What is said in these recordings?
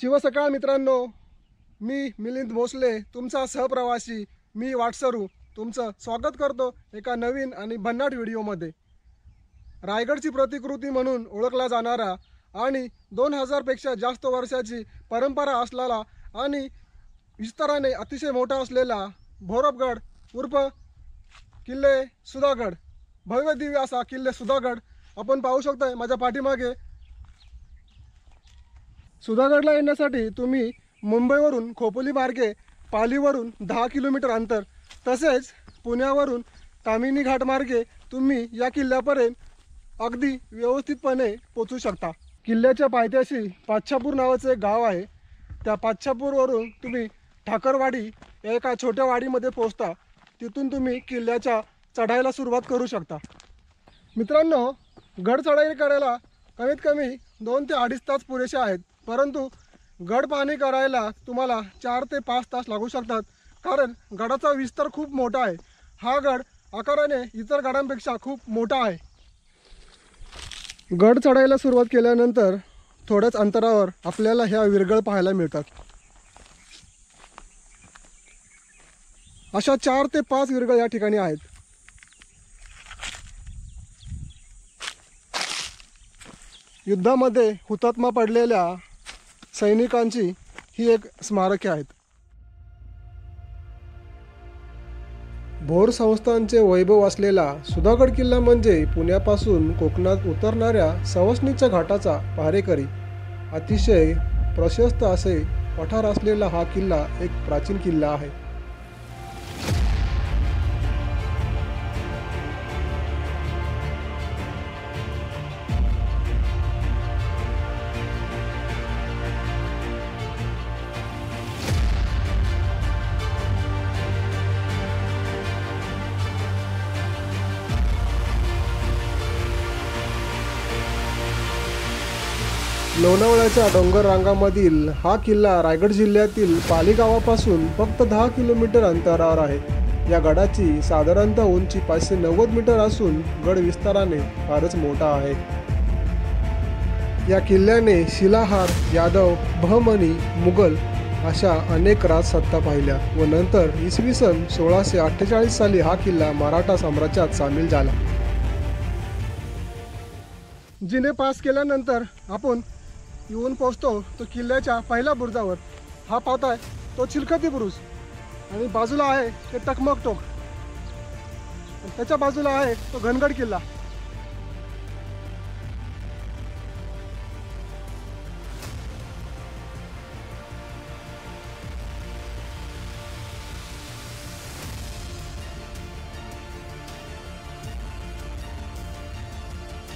शिवसकाळ मित्रांनो, मी मिलिंद भोसले तुमचा सहप्रवासी मी वाटसरू तुमचं स्वागत करतो एका नवीन आणि भन्नाट व्हिडिओमध्ये। रायगडची प्रतिकृती म्हणून ओळखला जाणारा आणि 2000 पेक्षा जास्त वर्षाची परंपरा असलेला आणि विस्ताराने अतिशय मोठा असलेला भोरबगड उर्फ किल्ले सुधागड, भव्य दिव्य असा किल्ले सुधागड आपण पाहू शकता माझ्या पाठीमागे। सुधागडला येण्यासाठी तुम्ही मुंबईवरून खोपोली मार्गे पालीवरून 10 किलोमीटर अंतर, तसेच पुण्यावरून ताम्हिणी घाट मार्गे तुम्ही या किल्ल्यापर्यंत अगदी व्यवस्थितपणे पोहोचू शकता। किल्ल्याच्या पायथ्याशी पाच्छापूर नावाचे एक गाव आहे। त्या पाच्छापूरवरून तुम्ही ठाकरवाडी या एका छोट्या वाडीमध्ये पोहोचता। तिथून तुम्ही किल्ल्याच्या चढाईला सुरुवात करू शकता। मित्रांनो, गड चढाई करायला कमीत कमी 2 ते 2.5 तास पुरेसे आहेत, परंतु गड पाहणी करायला तुम्हाला 4 ते 5 तास लागू शकतात, कारण गडाचा विस्तार खूप मोठा आहे। हा गड आकाराने इतर गडांपेक्षा खूप मोठा आहे। गड चढायला सुरुवात केल्यानंतर थोड्याच अंतरावर आपल्याला ह्या विरगळ पाहायला मिळतात। अशा 4 ते 5 विरगळ या ठिकाणी आहेत। युद्धामध्ये हुतात्मा पडलेल्या सैनिकांची ही एक स्मारके आहेत। भोर संस्थांचे वैभव असलेला सुधागड किल्ला म्हणजे पुण्यापासून कोकणात उतरणाऱ्या सवसनीच्या घाटाचा पहारेकरी अतिशय प्रशस्त असे पठार असलेला हा किल्ला एक प्राचीन किल्ला आहे। लोणावळ्याच्या डोंगर रांगामधील हा किल्ला रायगड जिल्ह्यातील पाली गावापासून फक्त 10 किलोमीटर अंतरावर आहे। या गडाची साधारणतः उंची 590 मीटर असून गड विस्ताराने फारच मोठा आहे। या किल्ल्याने शिलाहार, यादव, बहमनी, मुघल अशा अनेक राजसत्ता पाहिल्या व नंतर इसवी सन 1648 साली हा किल्ला मराठा साम्राज्यात सामील झाला। जिने पास केल्यानंतर आपण येऊन पोहोचतो तो किल्ल्याच्या पहिल्या बुरुजावर। हा पाहताय तो चिलखती बुरुज आणि बाजूला आहे ते टकमक टोक, त्याच्या बाजूला आहे तो घनगड किल्ला।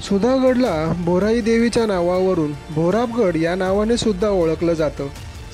सुधागडला बोराई देवीच्या नावावरून भोराबगड या नावाने सुद्धा ओळखलं जातं।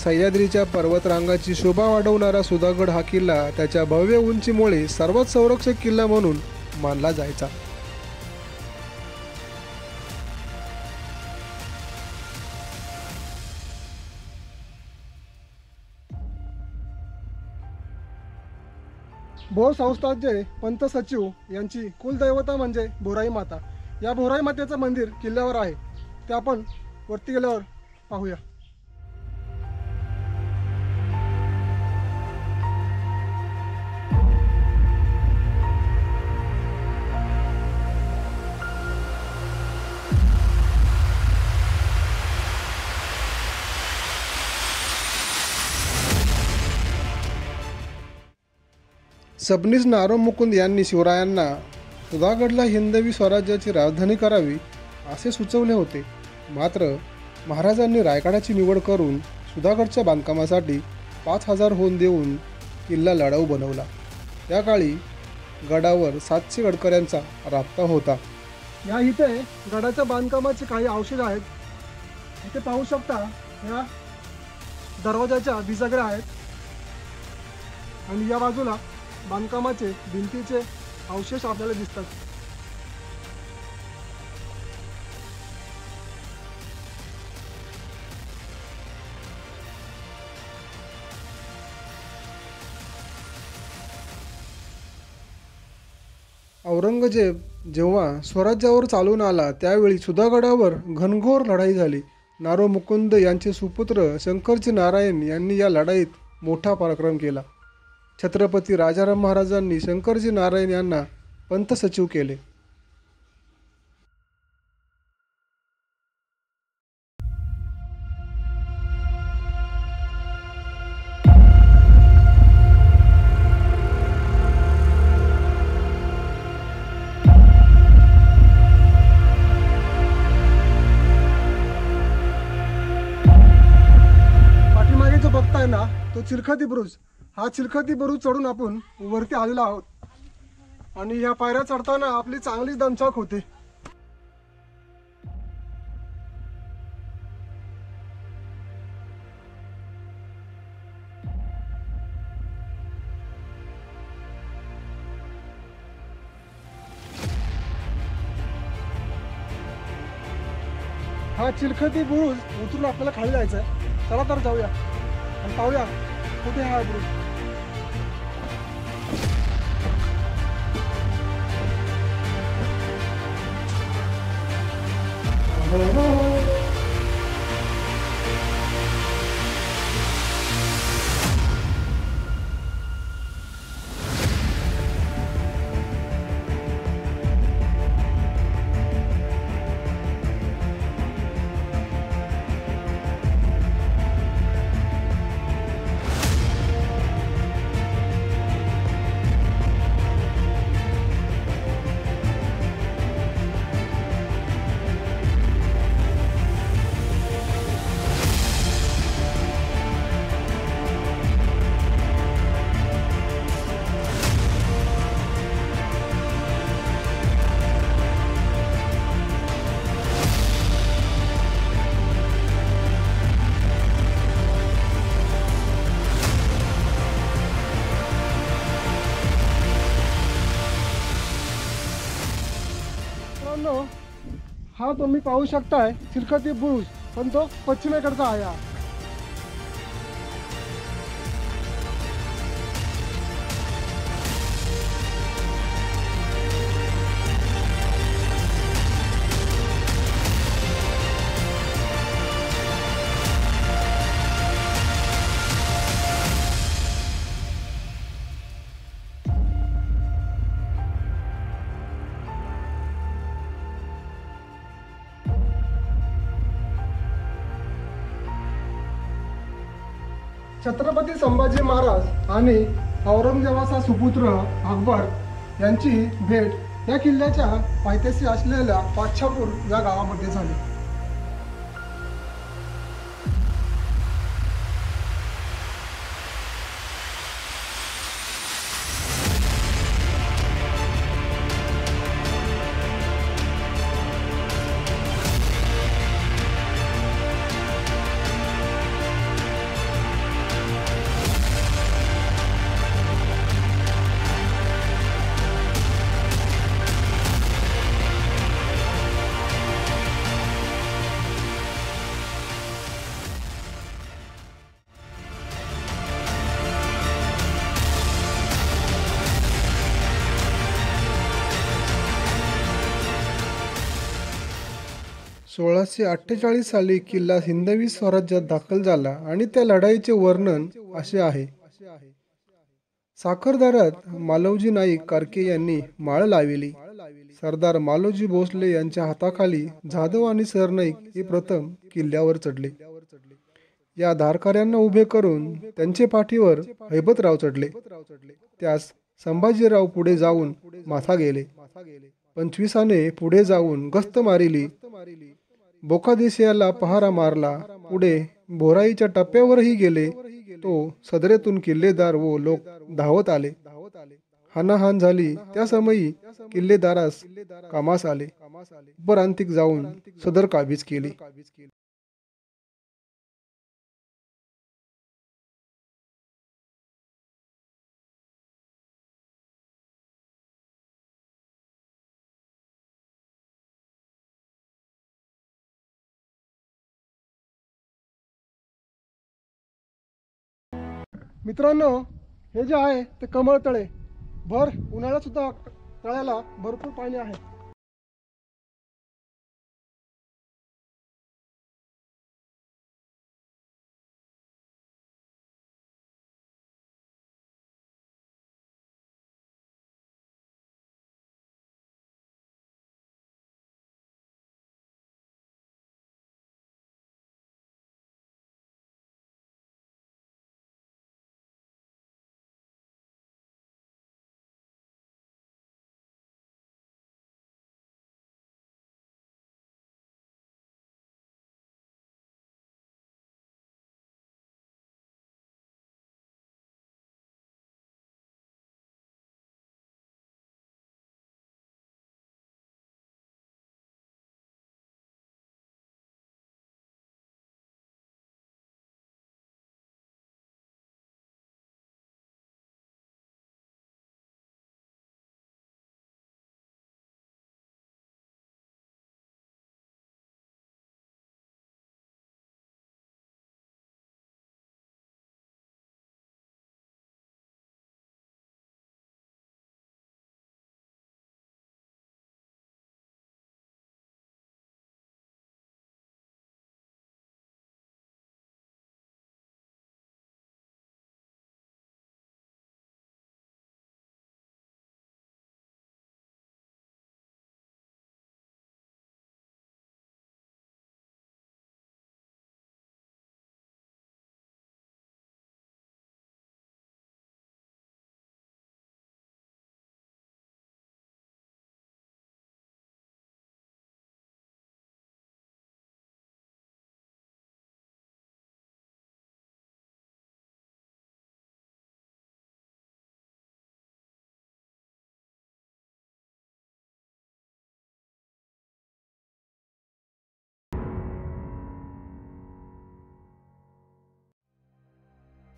सह्याद्रीच्या पर्वतरांगाची शोभा वाढवणारा सुधागड हा किल्ला त्याच्या भव्य उंचीमुळे सर्वात संरक्षक किल्ला म्हणून मानला जायचा। भोर संस्थानचे पंत सचिव यांची कुलदैवता म्हणजे बोराई माता। या बोराई मातेचं मंदिर किल्ल्यावर आहे, ते आपण वरती गेल्यावर पाहूया। सबनीस नारो मुकुंद यांनी शिवरायांना सुधागडला हिंदवी स्वराज्याची राजधानी करावी असे सुचवले होते, मात्र महाराजांनी रायगडाची निवड करून सुधागडच्या बांधकामासाठी 5000 होन देऊन किल्ला लढाऊ बनवला। त्या काळी गडावर 700 गडकऱ्यांचा राबता होता। या इथे गडाच्या बांधकामाचे काही अवशेष आहेत, इथे पाहू शकता। या दरवाजाच्या बिजागऱ्या आहेत आणि या बाजूला बांधकामाचे भिंतीचे अवशेष आपल्याला दिसतात। औरंगजेब जेव्हा स्वराज्यावर चालून आला त्यावेळी सुधागडावर घनघोर लढाई झाली। नारो मुकुंद यांचे सुपुत्र शंकरजी नारायण यांनी या लढाईत मोठा पराक्रम केला. छत्रपती राजाराम महाराजांनी शंकरजी नारायण यांना पंत सचिव केले. पाठीमागे जो बघताय ना तो चिलखती बुरुज. हा चिलखती बुरुज चढून आपण वरती आलेलो आहोत आणि या पायऱ्या चढताना आपली चांगलीच दमछाक होते. हा चिलखती बुरुज उतरून आपल्याला खाली जायचं आहे. चला तर जाऊया आणि पाहूया कुठे हा बुरुज. मित्रांनो, हा तुम्ही पाहू शकताय चिलखती बुरुज, पण तो पश्चिमेकडचा आहे. हा छत्रपती संभाजी महाराज आणि औरंगजेबाचा सुपुत्र अकबर यांची भेट या किल्ल्याच्या पायथ्याशी असलेल्या पाच्छापूर या गावामध्ये झाली. सोळाशे 48 साली किल्ला हिंदवी स्वराज्यात दाखल झाला आणि त्या लढाईचे वर्णन असे आहे. साखरदऱ्यात मालवजी नाईक कार्के यांनी माळ लाविली. सरदार मालोजी भोसले यांच्या हाताखाली जाधव आणि सरनाईक हे प्रथम किल्ल्यावर चढले. या धारकऱ्यांना उभे करून त्यांचे पाठीवर हैबतराव चढले. त्यास संभाजीराव पुढे जाऊन माथा गेले. 25ने पुढे जाऊन गस्त मारिली. बोकादेशियाला पहारा मारला. पुढे बोराईच्या टप्प्यावरही गेले. तो सदरेतून किल्लेदार व लोक धावत आले. हानाहान झाली. त्या समयी किल्लेदारास कामास आले. उपरांतिक जाऊन सदर काबीज केली. मित्रांनो, हे जे आहे ते कमळ तळे. भर उन्हाळ्यात सुद्धा तळ्याला भरपूर पाणी आहे.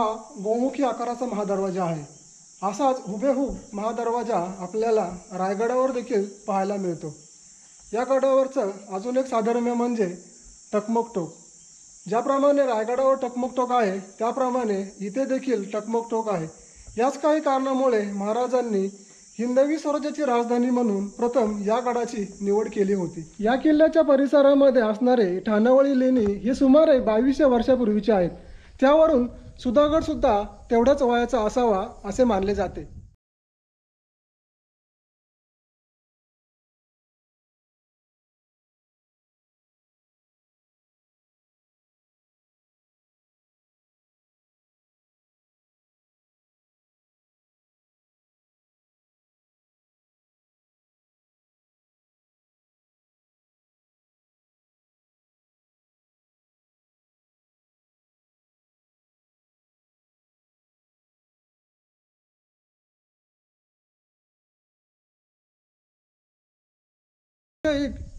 हा गोमुखी आकाराचा महादरवाजा आहे. असाच हुबेहूब महादरवाजा आपल्याला रायगडावर देखील पाहायला मिळतो. या गडावरचं अजून एक साधर्म्य म्हणजे टकमक टोक. ज्याप्रमाणे रायगडावर टकमक टोक आहे त्याप्रमाणे इथे देखील टकमक टोक आहे. याच काही कारणामुळे महाराजांनी हिंदवी स्वराज्याची राजधानी म्हणून प्रथम या गडाची निवड केली होती. या किल्ल्याच्या परिसरामध्ये असणारे ठाणावळी लेणी हे सुमारे 2200 वर्षापूर्वीचे आहेत. त्यावरून सुधागड सुद्धा तेवढ्याच वयाचा असावा असे मानले जाते.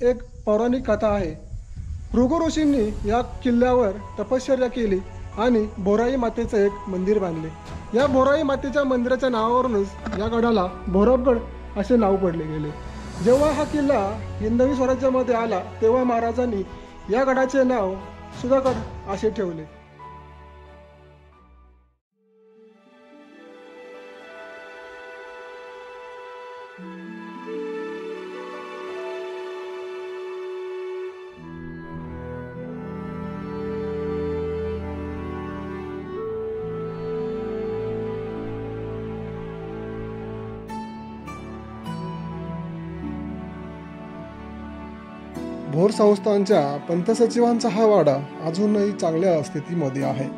एक पौराणिक कथा आहे. भृगु ऋषींनी या किल्ल्यावर तपश्चर्या केली आणि बोराई मातेचं एक मंदिर बांधले. या बोराई मातेच्या मंदिराच्या नावावरूनच या गडाला भोरबगड असे नाव पडले गेले. जेव्हा हा किल्ला हिंदवी स्वराज्यामध्ये आला तेव्हा महाराजांनी या गडाचे नाव सुधागड असे ठेवले. भोर संस्थानच्या पंतसचिवांचा हा वाडा अजूनही चांगल्या स्थितीमध्ये आहे.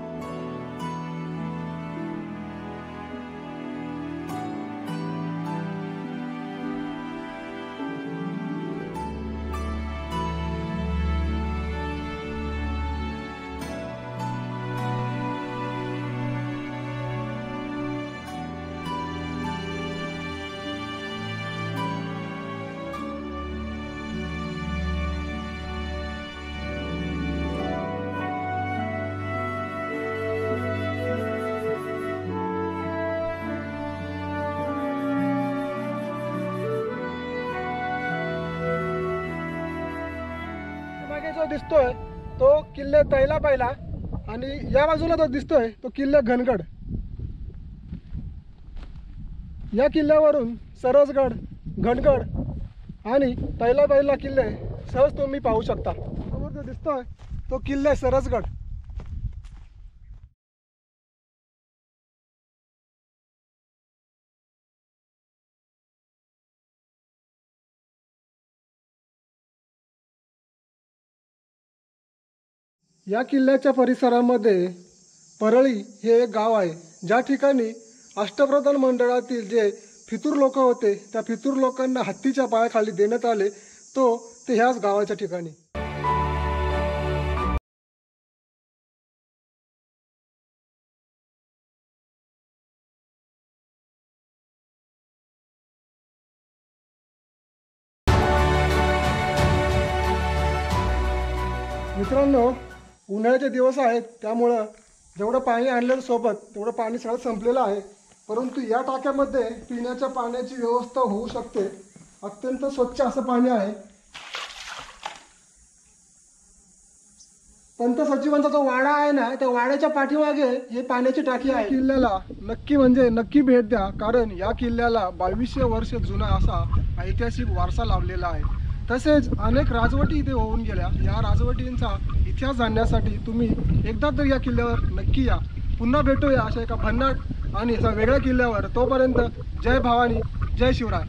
जो दिसतोय तो किल्ले तैला पहिला आणि या बाजूला जो दिसतोय तो किल्ले घनगड. या किल्ल्यावरून सरसगड, घनगड आणि तैला पहिला किल्ले सहज तुम्ही पाहू शकता. समोर जो दिसतोय तो किल्ले सरसगड. या किल्ल्याच्या परिसरामध्ये परळी हे एक गाव आहे, ज्या ठिकाणी अष्टप्रधान मंडळातील जे फितूर लोक होते त्या फितूर लोकांना हत्तीच्या पायाखाली देण्यात आले ते ह्याच गावाच्या ठिकाणी. मित्रांनो, उन्हाळ्याचे दिवस आहेत त्यामुळं जेवढं पाणी आणलेलं सोबत तेवढं पाणी सगळं संपलेलं आहे. परंतु या टाक्यामध्ये पिण्याच्या पाण्याची व्यवस्था होऊ शकते. अत्यंत स्वच्छ असं पाणी आहे. पंत सचिवांचा जो वाडा आहे ना त्या वाड्याच्या पाठीमागे हे पाण्याची टाकी आहे. किल्ल्याला नक्की भेट द्या, कारण या किल्ल्याला 2200 वर्ष जुना असा ऐतिहासिक वारसा लाभलेला आहे. तसेच अनेक राजवटी इथे होऊन गेल्या. या राजवटींचा इतिहास जाणण्यासाठी तुम्ही एकदा तर या किल्ल्यावर नक्की या. पुन्हा भेटूया अशा एका भन्नाट आणि एका वेगळ्या किल्ल्यावर. तोपर्यंत जय भवानी, जय शिवराय.